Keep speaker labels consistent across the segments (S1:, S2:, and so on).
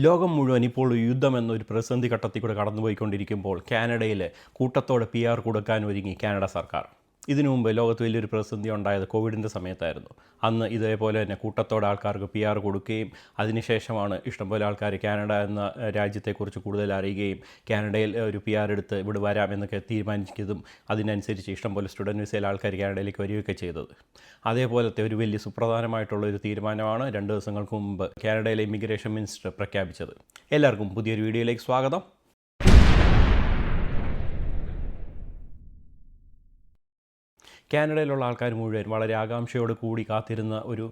S1: ലോകം മുഴുവൻ ഇപ്പോൾ യുദ്ധം എന്നൊരു പ്രതിസന്ധി ഘട്ടത്തിൽ കൂടെ കടന്നുപോയിക്കൊണ്ടിരിക്കുമ്പോൾ കാനഡയിൽ കൂട്ടത്തോടെ PR കൊടുക്കാൻ ഒരുങ്ങി കാനഡ സർക്കാർ. ഇതിനു മുമ്പ് ലോകത്ത് വലിയൊരു പ്രതിസന്ധി ഉണ്ടായത് കോവിഡിൻ്റെ സമയത്തായിരുന്നു. അന്ന് ഇതേപോലെ തന്നെ കൂട്ടത്തോടെ ആൾക്കാർക്ക് PR കൊടുക്കുകയും അതിനുശേഷമാണ് ഇഷ്ടംപോലെ ആൾക്കാർ കാനഡ എന്ന രാജ്യത്തെക്കുറിച്ച് കൂടുതൽ അറിയുകയും കാനഡയിൽ ഒരു PR എടുത്ത് ഇവിടെ വരാം എന്നൊക്കെ തീരുമാനിച്ചതും അതിനനുസരിച്ച് ഇഷ്ടംപോലെ സ്റ്റുഡൻറ്റ് വിസയിൽ ആൾക്കാർ കാനഡയിലേക്ക് വരികയൊക്കെ ചെയ്തത്. അതേപോലത്തെ ഒരു വലിയ സുപ്രധാനമായിട്ടുള്ള ഒരു തീരുമാനമാണ് 2 ദിവസങ്ങൾക്ക് മുമ്പ് കാനഡയിലെ ഇമിഗ്രേഷൻ മിനിസ്റ്റർ പ്രഖ്യാപിച്ചത്. എല്ലാവർക്കും പുതിയൊരു വീഡിയോയിലേക്ക് സ്വാഗതം. കാനഡയിലുള്ള ആൾക്കാർ മുഴുവൻ വളരെ ആകാംക്ഷയോട് കൂടി കാത്തിരുന്ന ഒരു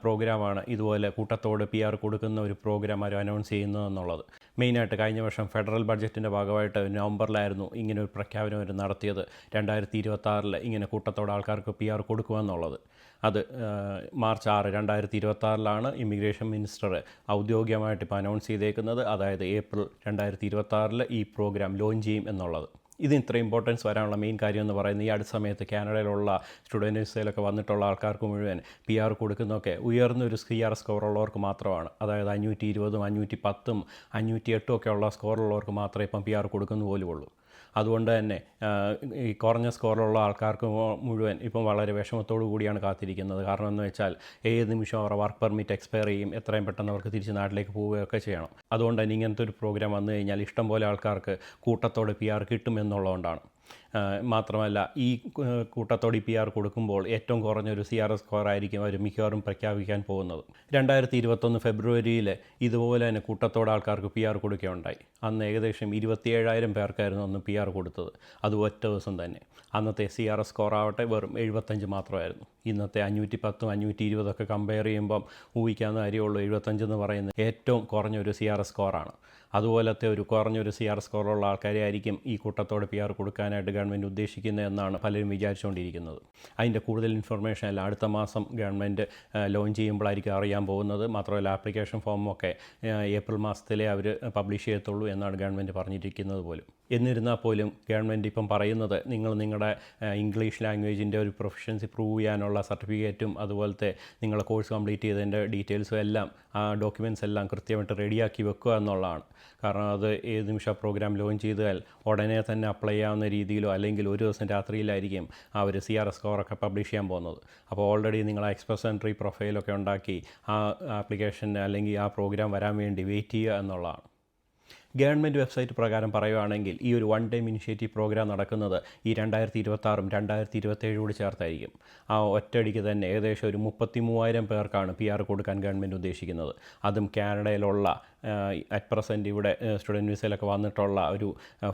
S1: പ്രോഗ്രാമാണ് ഇതുപോലെ കൂട്ടത്തോട് PR കൊടുക്കുന്ന ഒരു പ്രോഗ്രാം അവർ അനൗൺസ് ചെയ്യുന്നതെന്നുള്ളത്. മെയിനായിട്ട് കഴിഞ്ഞ വർഷം ഫെഡറൽ ബഡ്ജറ്റിൻ്റെ ഭാഗമായിട്ട് നവംബറിലായിരുന്നു ഇങ്ങനെ ഒരു പ്രഖ്യാപനം അവർ നടത്തിയത്. 2026 ഇങ്ങനെ കൂട്ടത്തോടെ ആൾക്കാർക്ക് PR കൊടുക്കുമെന്നുള്ളത്. അത് മാർച്ച് 6, 2026 ഇമിഗ്രേഷൻ മിനിസ്റ്റർ ഔദ്യോഗികമായിട്ട് ഇപ്പോൾ അനൗൺസ് ചെയ്തേക്കുന്നത്. അതായത് ഏപ്രിൽ 2026 ഈ പ്രോഗ്രാം ലോഞ്ച് ചെയ്യും എന്നുള്ളത്. ഇതിന് ഇത്ര ഇമ്പോർട്ടൻസ് വരാനുള്ള മെയിൻ കാര്യം എന്ന് പറയുന്നത് ഈ അടുത്ത സമയത്ത് കാനഡയിലുള്ള സ്റ്റുഡൻറ്റ് വിസയിലൊക്കെ വന്നിട്ടുള്ള ആൾക്കാർക്ക് മുഴുവൻ PR കൊടുക്കുന്നതൊക്കെ ഉയർന്നൊരു CR സ്കോർ ഉള്ളവർക്ക് മാത്രമാണ്. അതായത് 520, 510, 508 ഒക്കെ ഉള്ള സ്കോറുള്ളവർക്ക് മാത്രമേ ഇപ്പം PR കൊടുക്കുന്നു പോലുമുള്ളൂ. അതുകൊണ്ട് തന്നെ ഈ കുറഞ്ഞ സ്കോറിലുള്ള ആൾക്കാർക്ക് മുഴുവൻ ഇപ്പം വളരെ വിഷമത്തോടു കൂടിയാണ് കാത്തിരിക്കുന്നത്. കാരണം എന്ന് വെച്ചാൽ ഏത് നിമിഷം അവരുടെ വർക്ക് പെർമിറ്റ് എക്സ്പയർ ചെയ്യും, എത്രയും പെട്ടെന്ന് അവർക്ക് തിരിച്ച് നാട്ടിലേക്ക് പോവുകയൊക്കെ ചെയ്യണം. അതുകൊണ്ട് തന്നെ ഇങ്ങനത്തെ ഒരു പ്രോഗ്രാം വന്നു കഴിഞ്ഞാൽ ഇഷ്ടംപോലെ ആൾക്കാർക്ക് കൂട്ടത്തോടെ PR കിട്ടുമെന്നുള്ളതുകൊണ്ടാണ്. മാത്രമല്ല ഈ കൂട്ടത്തോടെ PR കൊടുക്കുമ്പോൾ ഏറ്റവും കുറഞ്ഞൊരു CR സ്കോർ ആയിരിക്കും അവർ മിക്കവാറും പ്രഖ്യാപിക്കാൻ പോകുന്നത്. 2021 ഫെബ്രുവരിയിൽ ഇതുപോലെ തന്നെ കൂട്ടത്തോടെ ആൾക്കാർക്ക് PR കൊടുക്കുകയുണ്ടായി. അന്ന് ഏകദേശം 27,000 പേർക്കായിരുന്നു അന്ന് PR കൊടുത്തത്. അത് ഒറ്റ ദിവസം തന്നെ. അന്നത്തെ CR സ്കോർ ആവട്ടെ വെറും 75 മാത്രമായിരുന്നു. ഇന്നത്തെ 510, 520 കമ്പയർ ചെയ്യുമ്പം ഊഹിക്കാവുന്ന കാര്യമുള്ളൂ. 75 എന്ന് പറയുന്നത് ഏറ്റവും കുറഞ്ഞൊരു CR സ്കോറാണ്. അതുപോലത്തെ ഒരു കുറഞ്ഞൊരു CR സ്കോറുള്ള ആൾക്കാരെ ആയിരിക്കും ഈ കൂട്ടത്തോടെ PR കൊടുക്കാനായിട്ട് ഗവൺമെൻറ് ഉദ്ദേശിക്കുന്നത് എന്നാണ് പലരും വിചാരിച്ചുകൊണ്ടിരിക്കുന്നത്. അതിൻ്റെ കൂടുതൽ ഇൻഫർമേഷൻ എല്ലാം അടുത്ത മാസം ഗവൺമെൻറ് ലോഞ്ച് ചെയ്യുമ്പോഴായിരിക്കും അറിയാൻ പോകുന്നത്. മാത്രമല്ല ആപ്ലിക്കേഷൻ ഫോമൊക്കെ ഏപ്രിൽ മാസത്തിലേ അവർ പബ്ലിഷ് ചെയ്യത്തുള്ളൂ എന്നാണ് ഗവൺമെൻറ് പറഞ്ഞിരിക്കുന്നത് പോലും. എന്നിരുന്നാൽ പോലും ഗവൺമെൻറ് ഇപ്പം പറയുന്നത് നിങ്ങളുടെ ഇംഗ്ലീഷ് ലാംഗ്വേജിൻ്റെ ഒരു പ്രൊഫഷൻസി പ്രൂവ് ചെയ്യാനുള്ള സർട്ടിഫിക്കറ്റും അതുപോലത്തെ നിങ്ങളുടെ കോഴ്സ് കംപ്ലീറ്റ് ചെയ്തതിൻ്റെ ഡീറ്റെയിൽസും എല്ലാം ആ ഡോക്യുമെൻറ്റ്സ് എല്ലാം കൃത്യമായിട്ട് റെഡിയാക്കി വെക്കുക എന്നുള്ളതാണ്. കാരണം അത് ഏത് നിമിഷം പ്രോഗ്രാം ലോഞ്ച് ചെയ്താൽ ഉടനെ തന്നെ അപ്ലൈ ചെയ്യാവുന്ന രീതിയിലോ അല്ലെങ്കിൽ ഒരു ദിവസം രാത്രിയിലായിരിക്കും അവർ CR സ്കോറൊക്കെ പബ്ലിഷ് ചെയ്യാൻ പോകുന്നത്. അപ്പോൾ ഓൾറെഡി നിങ്ങൾ എക്സ്പ്രസ് എൻട്രി പ്രൊഫൈലൊക്കെ ഉണ്ടാക്കി ആ ആപ്ലിക്കേഷൻ അല്ലെങ്കിൽ ആ പ്രോഗ്രാം വരാൻ വേണ്ടി വെയിറ്റ് ചെയ്യുക എന്നുള്ളതാണ്. ഗവൺമെൻറ് വെബ്സൈറ്റ് പ്രകാരം പറയുകയാണെങ്കിൽ ഈ ഒരു വൺ ടൈം ഇനിഷ്യേറ്റീവ് പ്രോഗ്രാം നടക്കുന്നത് ഈ 2026 2027 കൂടി ചേർത്തായിരിക്കും. ആ ഒറ്റയടിക്ക് തന്നെ ഏകദേശം ഒരു 33,000 പേർക്കാണ് PR കൊടുക്കാൻ ഗവൺമെൻറ് ഉദ്ദേശിക്കുന്നത്. അതും കാനഡയിലുള്ള അറ്റ് പ്രസൻറ്റ് ഇവിടെ സ്റ്റുഡൻറ്റ് വിസയിലൊക്കെ വന്നിട്ടുള്ള ഒരു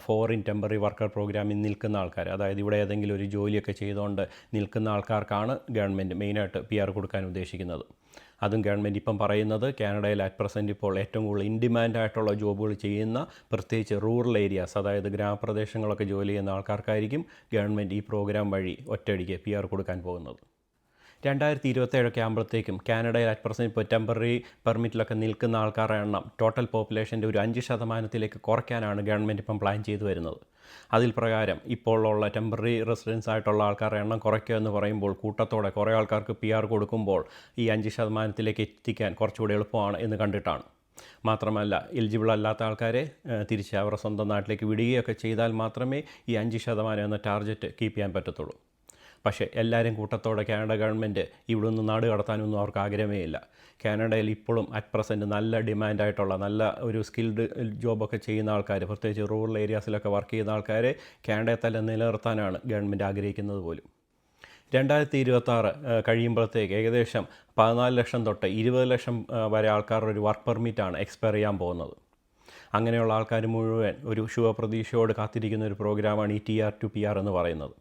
S1: ഫോറിൻ ടെമ്പററി വർക്കർ പ്രോഗ്രാമിൽ നിൽക്കുന്ന ആൾക്കാർ, അതായത് ഇവിടെ ഏതെങ്കിലും ഒരു ജോലിയൊക്കെ ചെയ്തുകൊണ്ട് നിൽക്കുന്ന ആൾക്കാർക്കാണ് ഗവൺമെൻറ് മെയിനായിട്ട് PR കൊടുക്കാൻ ഉദ്ദേശിക്കുന്നത്. അതും ഗവൺമെൻറ് ഇപ്പം പറയുന്നത് കാനഡയിൽ അറ്റ് പ്രസൻറ്റ് ഇപ്പോൾ ഏറ്റവും കൂടുതൽ ഇൻ ഡിമാൻഡായിട്ടുള്ള ജോബുകൾ ചെയ്യുന്ന പ്രത്യേകിച്ച് റൂറൽ ഏരിയാസ്, അതായത് ഗ്രാമപ്രദേശങ്ങളൊക്കെ ജോലി ചെയ്യുന്ന ആൾക്കാർക്കായിരിക്കും ഗവൺമെൻറ് ഈ പ്രോഗ്രാം വഴി ഒറ്റയടിക്ക് PR കൊടുക്കാൻ പോകുന്നത്. 2027 ആകുമ്പോഴത്തേക്കും കാനഡയിൽ അറ്റ് പ്രസൻറ്റ് ഇപ്പോൾ ടെമ്പററി പെർമിറ്റിലൊക്കെ നിൽക്കുന്ന ആൾക്കാരുടെ എണ്ണം ടോട്ടൽ പോപ്പുലേഷൻ്റെ ഒരു 5% കുറയ്ക്കാനാണ് ഗവൺമെൻറ് ഇപ്പം പ്ലാൻ ചെയ്തു വരുന്നത്. അതിൽ പ്രകാരം ഇപ്പോൾ ഉള്ള ടെമ്പററി റെസിഡൻസ് ആയിട്ടുള്ള ആൾക്കാരുടെ എണ്ണം കുറയ്ക്കുക എന്ന് പറയുമ്പോൾ കൂട്ടത്തോടെ കുറേ ആൾക്കാർക്ക് PR കൊടുക്കുമ്പോൾ ഈ 5% എത്തിക്കാൻ കുറച്ചുകൂടി എളുപ്പമാണ് എന്ന് കണ്ടിട്ടാണ്. മാത്രമല്ല എലിജിബിൾ അല്ലാത്ത ആൾക്കാരെ തിരിച്ച് അവരുടെ സ്വന്തം നാട്ടിലേക്ക് വിടുകയൊക്കെ ചെയ്താൽ മാത്രമേ ഈ 5% എന്ന ടാർഗറ്റ് കീപ്പ് ചെയ്യാൻ പറ്റത്തുള്ളൂ. പക്ഷേ എല്ലാവരും കൂട്ടത്തോടെ കാനഡ ഗവൺമെൻറ് ഇവിടെ നിന്ന് നാട് കടത്താനൊന്നും അവർക്ക് ആഗ്രഹമേ ഇല്ല. കാനഡയിൽ ഇപ്പോഴും അറ്റ് പ്രസൻറ്റ് നല്ല ഡിമാൻഡായിട്ടുള്ള നല്ല ഒരു സ്കിൽഡ് ജോബൊക്കെ ചെയ്യുന്ന ആൾക്കാർ, പ്രത്യേകിച്ച് റൂറൽ ഏരിയാസിലൊക്കെ വർക്ക് ചെയ്യുന്ന ആൾക്കാരെ കാനഡയിൽ തന്നെ നിലനിർത്താനാണ് ഗവൺമെൻറ് ആഗ്രഹിക്കുന്നത് പോലും. 2026 കഴിയുമ്പോഴത്തേക്ക് ഏകദേശം 14 ലക്ഷം തൊട്ട് 20 ലക്ഷം വരെ ആൾക്കാരുടെ ഒരു വർക്ക് പെർമിറ്റാണ് എക്സ്പയർ ചെയ്യാൻ പോകുന്നത്. അങ്ങനെയുള്ള ആൾക്കാർ മുഴുവൻ ഒരു ശുഭപ്രതീക്ഷയോട് കാത്തിരിക്കുന്ന ഒരു പ്രോഗ്രാമാണ് ഈ TR to PR എന്ന് പറയുന്നത്.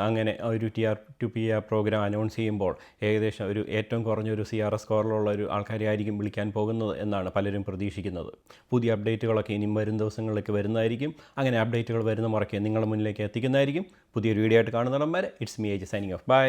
S1: അങ്ങനെ ഒരു TR to PR programme announce ചെയ്യുമ്പോൾ ഏകദേശം ഒരു ഏറ്റവും കുറഞ്ഞൊരു CR സ്കോറിലുള്ള ഒരു ആൾക്കാരെ ആയിരിക്കും വിളിക്കാൻ പോകുന്നത് എന്നാണ് പലരും പ്രതീക്ഷിക്കുന്നത്. പുതിയ അപ്ഡേറ്റുകളൊക്കെ ഇനിയും വരും ദിവസങ്ങളിലേക്ക് വരുന്നതായിരിക്കും. അങ്ങനെ അപ്ഡേറ്റുകൾ വരുന്ന മുറയ്ക്ക് നിങ്ങളുടെ മുന്നിലേക്ക് എത്തിക്കുന്നതായിരിക്കും. പുതിയൊരു വീഡിയോ ആയിട്ട് കാണുന്നിടം വരെ it's me AJ signing off. By.